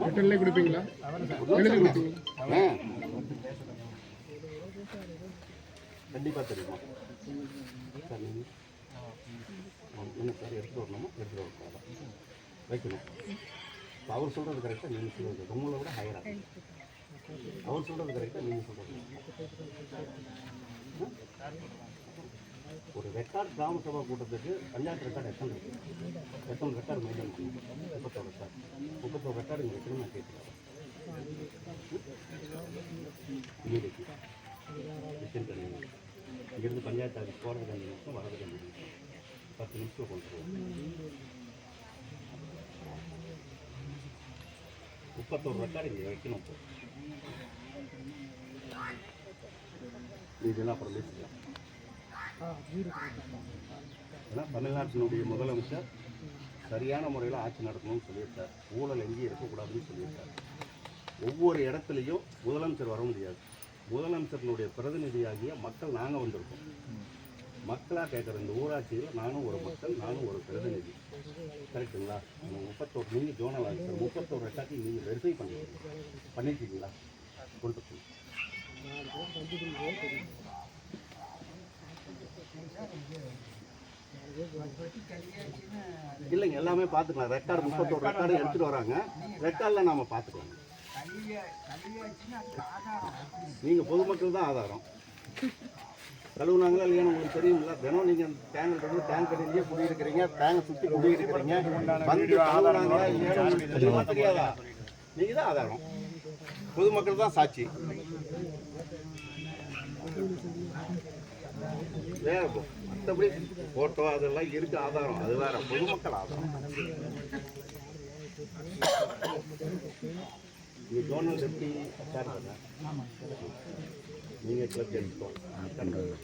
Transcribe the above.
ஹோட்டல்லே கொடுப்பீங்களா? எழுதி கொடுப்பீங்களா? கண்டிப்பாக தெரியுமா சார்? நீங்கள் என்ன சார் எடுத்துகிட்டு வரணுமோ எடுத்துகிட்டு வரக்கூடாது வைக்கணும். இப்போ அவர் சொல்கிறது கரெக்டாக, நீங்கள் சொல்கிறது உங்களை விட ஹையராக. அவர் சொல்கிறது கரெக்டாக, நீங்கள் சொல்கிறது. ஒரு ரெக்கார்ட் கிராம சபா கூட்டத்துக்கு பஞ்சாயத்து ரெக்கார்டு எத்தனை ரெக்கார்டு மெயின்டைன் பண்ணணும்? 31 ரெக்கார்டு. 31 ரெக்கார்டு இங்கே வைக்கணும். நான் கேட்குறேன். இங்கேருந்து பஞ்சாயத்து ஆஃபீஸ் போகிறதுக்கு 5 நிமிஷம், வர்றதுக்கு 5 நிமிஷம், 10 நிமிஷம் கொண்டு போவோம். 31 ரெக்கார்டு இங்கே வைக்கணும். இதெல்லாம் அப்புறம் பேசிக்கலாம். ஏன்னா தமிழ்நாட்டினுடைய முதலமைச்சர் சரியான முறையில் ஆட்சி நடத்தணும்னு சொல்லியிருக்கார். ஊழல் எங்கேயும் இருக்கக்கூடாதுன்னு சொல்லியிருக்கார். ஒவ்வொரு இடத்துலையும் முதலமைச்சர் வர முடியாது. முதலமைச்சரினுடைய பிரதிநிதியாகிய மக்கள் நாங்கள் வந்திருக்கோம். மக்களாக கேட்குற இந்த ஊராட்சியில் நானும் ஒரு மக்கள், நானும் ஒரு பிரதிநிதி. கரெக்டுங்களா? 31 நீங்கள் ஜோனல் ஆஃபீஸர் 31 ரெக்கார்டையும் நீங்கள் வெரிஃபை பண்ணிட்டீங்களா? கொண்டு போய் இல்லைங்க, எல்லாமே பார்த்துக்கலாம். ரெக்கார்டு 31 ரெக்கார்டு எடுத்துகிட்டு வராங்க. ரெக்கார்டில் நாம் பார்த்துக்கலாம். நீங்கள் பொதுமக்கள் தான் ஆதாரம். கழுவுனாங்களா இல்லையா உங்களுக்கு தெரியுங்களா? தினம் நீங்கள் டேங்க் கடையிலேயே குடியிருக்கிறீங்க, டேங்கை சுற்றி குடியிருக்கிறீங்க. வந்து கழுவுனாங்களா இல்லையா உங்களுக்கு தெரியாதா? நீங்கள் தான் ஆதாரம். பொதுமக்கள் தான் சாட்சி. வேற மற்றபடி ஃபோட்டோ அதெல்லாம் இருக்கு ஆதாரம், அது வேற. பொதுமக்கள் ஆதாரம். நீங்கள் ஜோனல் டெப்டி சார் தானே? நீங்கள் கிளப் எடுத்துக்கோங்க.